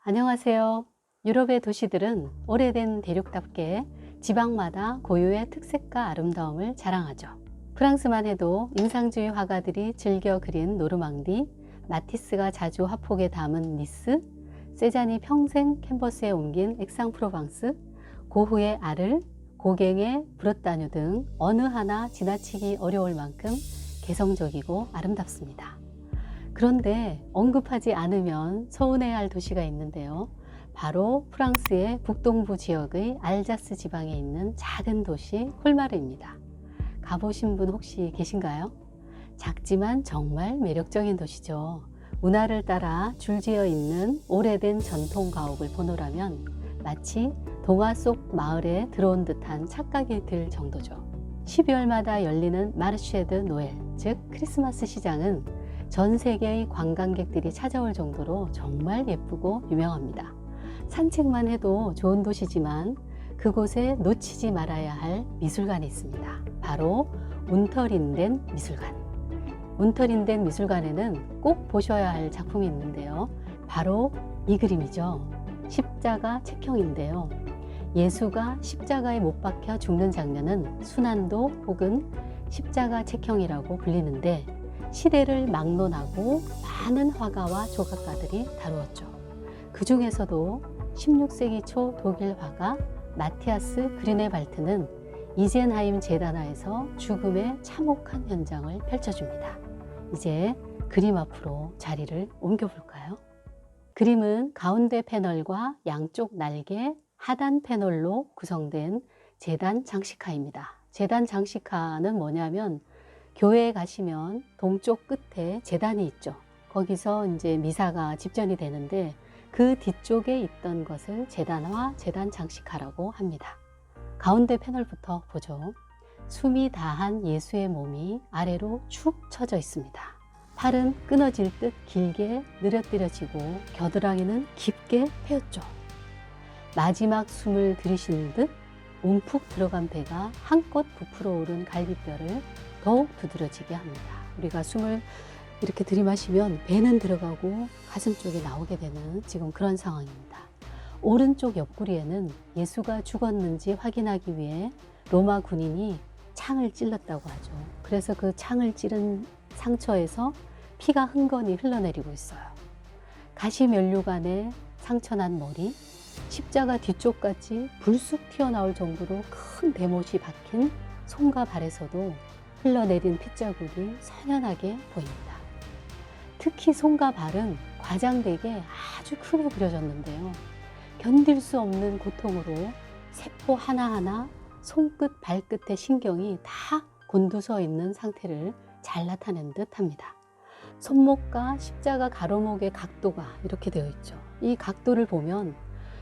안녕하세요. 유럽의 도시들은 오래된 대륙답게 지방마다 고유의 특색과 아름다움을 자랑하죠. 프랑스만 해도 인상주의 화가들이 즐겨 그린 노르망디, 마티스가 자주 화폭에 담은 니스, 세잔이 평생 캔버스에 옮긴 액상프로방스, 고흐의 아를, 고갱의 브르타뉴 등 어느 하나 지나치기 어려울 만큼 개성적이고 아름답습니다. 그런데 언급하지 않으면 서운해할 도시가 있는데요. 바로 프랑스의 북동부 지역의 알자스 지방에 있는 작은 도시 콜마르입니다. 가보신 분 혹시 계신가요? 작지만 정말 매력적인 도시죠. 운하를 따라 줄지어 있는 오래된 전통 가옥을 보노라면 마치 동화 속 마을에 들어온 듯한 착각이 들 정도죠. 12월마다 열리는 마르쉐 드 노엘, 즉 크리스마스 시장은 전 세계의 관광객들이 찾아올 정도로 정말 예쁘고 유명합니다. 산책만 해도 좋은 도시지만 그곳에 놓치지 말아야 할 미술관이 있습니다. 바로 운터린덴 미술관. 운터린덴 미술관에는 꼭 보셔야 할 작품이 있는데요. 바로 이 그림이죠. 십자가 책형인데요. 예수가 십자가에 못 박혀 죽는 장면은 순환도 혹은 십자가 책형이라고 불리는데 시대를 막론하고 많은 화가와 조각가들이 다루었죠. 그 중에서도 16세기 초 독일 화가 마티아스 그리네발트는 이젠하임 제단하에서 죽음의 참혹한 현장을 펼쳐줍니다. 이제 그림 앞으로 자리를 옮겨볼까요? 그림은 가운데 패널과 양쪽 날개, 하단 패널로 구성된 제단 장식화입니다. 제단 장식화는 뭐냐면 교회에 가시면 동쪽 끝에 제단이 있죠. 거기서 이제 미사가 집전이 되는데 그 뒤쪽에 있던 것을 제단화, 제단 장식화라고 합니다. 가운데 패널부터 보죠. 숨이 다한 예수의 몸이 아래로 축 처져 있습니다. 팔은 끊어질 듯 길게 느려뜨려지고 겨드랑이는 깊게 패였죠. 마지막 숨을 들이쉬는 듯 움푹 들어간 배가 한껏 부풀어 오른 갈비뼈를 더욱 두드러지게 합니다. 우리가 숨을 이렇게 들이마시면 배는 들어가고 가슴 쪽에 나오게 되는 지금 그런 상황입니다. 오른쪽 옆구리에는 예수가 죽었는지 확인하기 위해 로마 군인이 창을 찔렀다고 하죠. 그래서 그 창을 찌른 상처에서 피가 흥건히 흘러내리고 있어요. 가시면류관에 상처난 머리, 십자가 뒤쪽까지 불쑥 튀어나올 정도로 큰 대못이 박힌 손과 발에서도 흘러내린 핏자국이 선연하게 보입니다. 특히 손과 발은 과장되게 아주 크게 그려졌는데요. 견딜 수 없는 고통으로 세포 하나하나 손끝, 발끝의 신경이 다 곤두서 있는 상태를 잘 나타낸 듯 합니다. 손목과 십자가 가로목의 각도가 이렇게 되어 있죠. 이 각도를 보면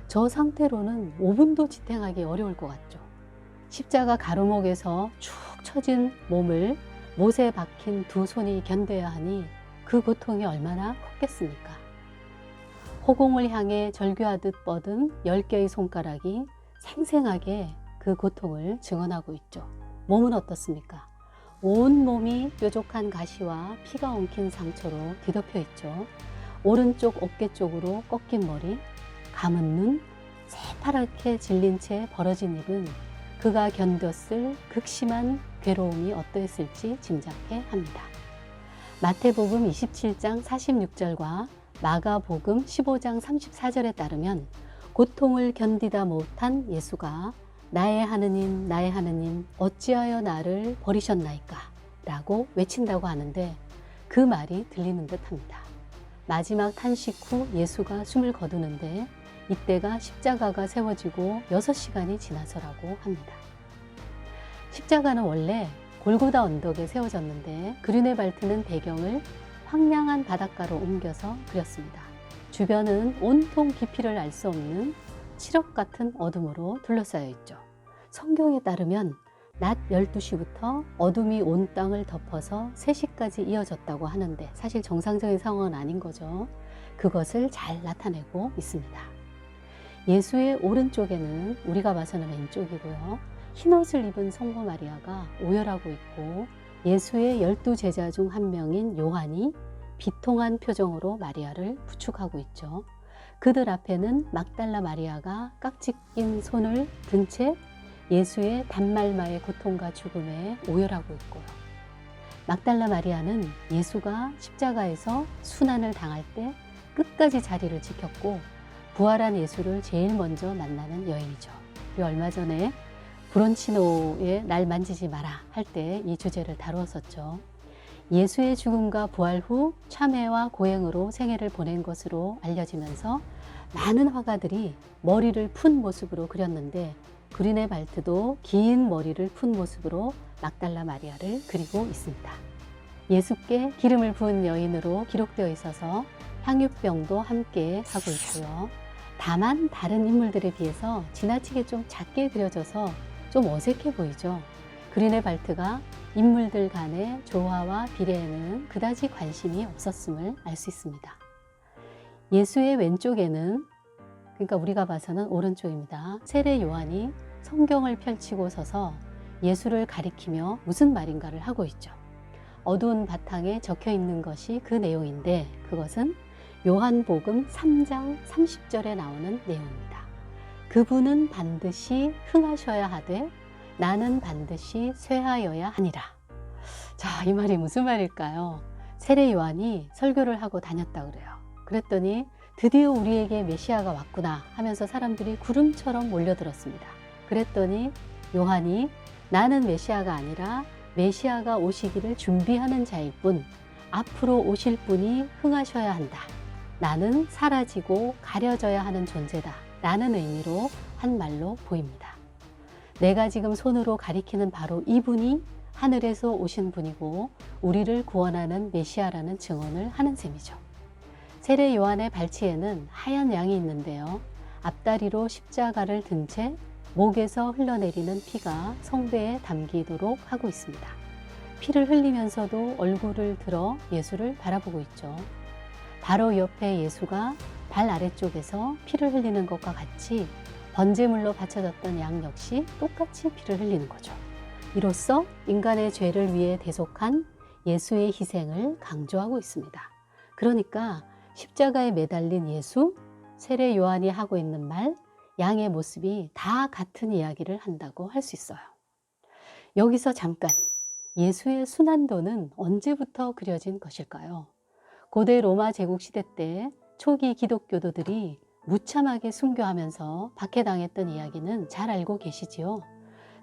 저 상태로는 5분도 지탱하기 어려울 것 같죠. 십자가 가로목에서 축 처진 몸을 못에 박힌 두 손이 견뎌야 하니 그 고통이 얼마나 컸겠습니까? 허공을 향해 절규하듯 뻗은 10개의 손가락이 생생하게 그 고통을 증언하고 있죠. 몸은 어떻습니까? 온 몸이 뾰족한 가시와 피가 엉킨 상처로 뒤덮여 있죠. 오른쪽 어깨 쪽으로 꺾인 머리, 감은 눈, 새파랗게 질린 채 벌어진 입은 그가 견뎠을 극심한 괴로움이 어떠했을지 짐작해 합니다. 마태복음 27장 46절과 마가복음 15장 34절에 따르면 고통을 견디다 못한 예수가 나의 하느님, 나의 하느님, 어찌하여 나를 버리셨나이까? 라고 외친다고 하는데 그 말이 들리는 듯 합니다. 마지막 탄식 후 예수가 숨을 거두는데 이때가 십자가가 세워지고 6시간이 지나서라고 합니다. 십자가는 원래 골고다 언덕에 세워졌는데 그리네발트는 배경을 황량한 바닷가로 옮겨서 그렸습니다. 주변은 온통 깊이를 알 수 없는 칠흑 같은 어둠으로 둘러싸여 있죠. 성경에 따르면 낮 12시부터 어둠이 온 땅을 덮어서 3시까지 이어졌다고 하는데 사실 정상적인 상황은 아닌 거죠. 그것을 잘 나타내고 있습니다. 예수의 오른쪽에는 우리가 봐서는 왼쪽이고요. 흰옷을 입은 성모 마리아가 오열하고 있고 예수의 12제자 중 한 명인 요한이 비통한 표정으로 마리아를 부축하고 있죠. 그들 앞에는 막달라 마리아가 깍지 낀 손을 든 채 예수의 단말마의 고통과 죽음에 오열하고 있고요. 막달라 마리아는 예수가 십자가에서 순환을 당할 때 끝까지 자리를 지켰고 부활한 예수를 제일 먼저 만나는 여인이죠. 그리고 얼마 전에 브론치노의 날 만지지 마라 할 때 이 주제를 다루었었죠. 예수의 죽음과 부활 후 참회와 고행으로 생애를 보낸 것으로 알려지면서 많은 화가들이 머리를 푼 모습으로 그렸는데 그린의 발트도 긴 머리를 푼 모습으로 막달라 마리아를 그리고 있습니다. 예수께 기름을 부은 여인으로 기록되어 있어서 향유병도 함께 하고 있고요. 다만 다른 인물들에 비해서 지나치게 좀 작게 그려져서 좀 어색해 보이죠. 그린의 발트가 인물들 간의 조화와 비례에는 그다지 관심이 없었음을 알 수 있습니다. 예수의 왼쪽에는, 그러니까 우리가 봐서는 오른쪽입니다. 세례 요한이 성경을 펼치고 서서 예수를 가리키며 무슨 말인가를 하고 있죠. 어두운 바탕에 적혀 있는 것이 그 내용인데 그것은 요한복음 3장 30절에 나오는 내용입니다. 그분은 반드시 흥하셔야 하되 나는 반드시 쇠하여야 하니라. 자, 이 말이 무슨 말일까요? 세례 요한이 설교를 하고 다녔다고 그래요. 그랬더니 드디어 우리에게 메시아가 왔구나 하면서 사람들이 구름처럼 몰려들었습니다. 그랬더니 요한이 나는 메시아가 아니라 메시아가 오시기를 준비하는 자일 뿐, 앞으로 오실 분이 흥하셔야 한다. 나는 사라지고 가려져야 하는 존재다. 라는 의미로 한 말로 보입니다. 내가 지금 손으로 가리키는 바로 이분이 하늘에서 오신 분이고 우리를 구원하는 메시아라는 증언을 하는 셈이죠. 세례 요한의 발치에는 하얀 양이 있는데요. 앞다리로 십자가를 든 채 목에서 흘러내리는 피가 성배에 담기도록 하고 있습니다. 피를 흘리면서도 얼굴을 들어 예수를 바라보고 있죠. 바로 옆에 예수가 발 아래쪽에서 피를 흘리는 것과 같이 번제물로 바쳐졌던 양 역시 똑같이 피를 흘리는 거죠. 이로써 인간의 죄를 위해 대속한 예수의 희생을 강조하고 있습니다. 그러니까 십자가에 매달린 예수, 세례 요한이 하고 있는 말, 양의 모습이 다 같은 이야기를 한다고 할 수 있어요. 여기서 잠깐, 예수의 순환도는 언제부터 그려진 것일까요? 고대 로마 제국 시대 때 초기 기독교도들이 무참하게 순교하면서 박해당했던 이야기는 잘 알고 계시지요.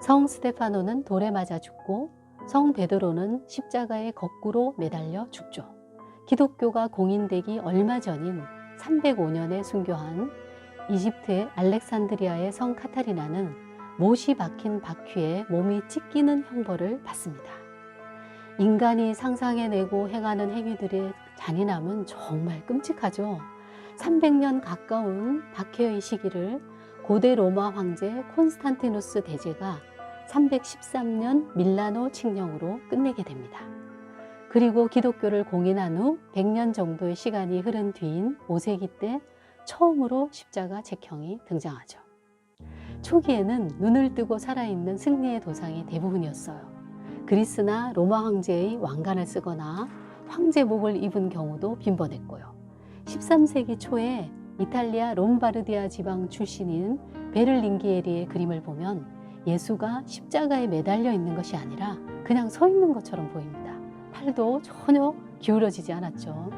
성 스테파노는 돌에 맞아 죽고 성 베드로는 십자가에 거꾸로 매달려 죽죠. 기독교가 공인되기 얼마 전인 305년에 순교한 이집트의 알렉산드리아의 성 카타리나는 못이 박힌 바퀴에 몸이 찢기는 형벌을 받습니다. 인간이 상상해내고 행하는 행위들의 잔인함은 정말 끔찍하죠. 300년 가까운 박해의 시기를 고대 로마 황제 콘스탄티누스 대제가 313년 밀라노 칙령으로 끝내게 됩니다. 그리고 기독교를 공인한 후 100년 정도의 시간이 흐른 뒤인 5세기 때 처음으로 십자가 책형이 등장하죠. 초기에는 눈을 뜨고 살아있는 승리의 도상이 대부분이었어요. 그리스나 로마 황제의 왕관을 쓰거나 황제복을 입은 경우도 빈번했고요. 13세기 초에 이탈리아 롬바르디아 지방 출신인 베를링기에리의 그림을 보면 예수가 십자가에 매달려 있는 것이 아니라 그냥 서 있는 것처럼 보입니다. 팔도 전혀 기울어지지 않았죠.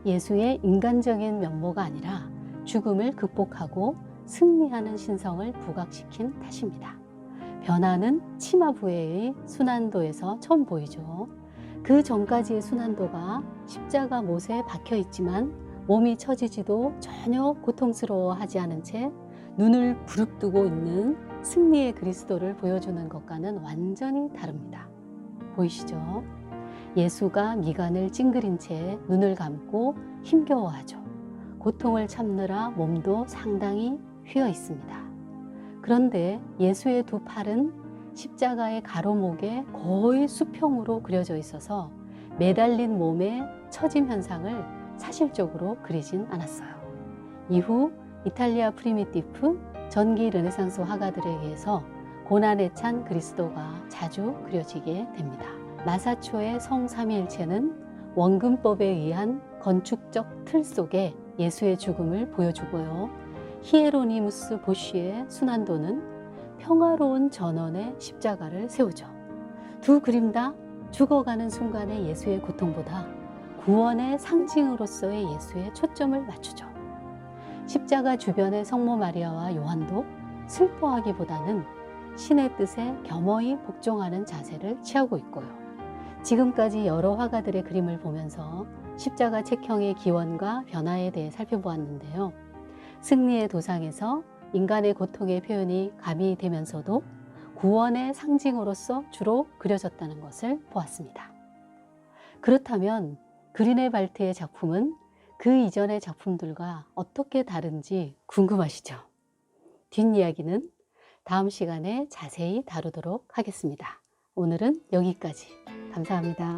예수의 인간적인 면모가 아니라 죽음을 극복하고 승리하는 신성을 부각시킨 탓입니다. 변화는 치마부회의 순환도에서 처음 보이죠. 그 전까지의 순환도가 십자가 못에 박혀 있지만 몸이 처지지도 전혀 고통스러워하지 않은 채 눈을 부릅뜨고 있는 승리의 그리스도를 보여주는 것과는 완전히 다릅니다. 보이시죠? 예수가 미간을 찡그린 채 눈을 감고 힘겨워하죠. 고통을 참느라 몸도 상당히 휘어 있습니다. 그런데 예수의 두 팔은 십자가의 가로목에 거의 수평으로 그려져 있어서 매달린 몸의 처짐 현상을 사실적으로 그리진 않았어요. 이후 이탈리아 프리미티프 전기 르네상스 화가들에 의해서 고난에 찬 그리스도가 자주 그려지게 됩니다. 마사초의 성삼위일체는 원근법에 의한 건축적 틀 속에 예수의 죽음을 보여주고요. 히에로니무스 보쉬의 순환도는 평화로운 전원의 십자가를 세우죠. 두 그림 다 죽어가는 순간의 예수의 고통보다 구원의 상징으로서의 예수에 초점을 맞추죠. 십자가 주변의 성모 마리아와 요한도 슬퍼하기보다는 신의 뜻에 겸허히 복종하는 자세를 취하고 있고요. 지금까지 여러 화가들의 그림을 보면서 십자가 책형의 기원과 변화에 대해 살펴보았는데요. 승리의 도상에서 인간의 고통의 표현이 가미되면서도 구원의 상징으로서 주로 그려졌다는 것을 보았습니다. 그렇다면 그리네 발트의 작품은 그 이전의 작품들과 어떻게 다른지 궁금하시죠? 뒷이야기는 다음 시간에 자세히 다루도록 하겠습니다. 오늘은 여기까지. 감사합니다.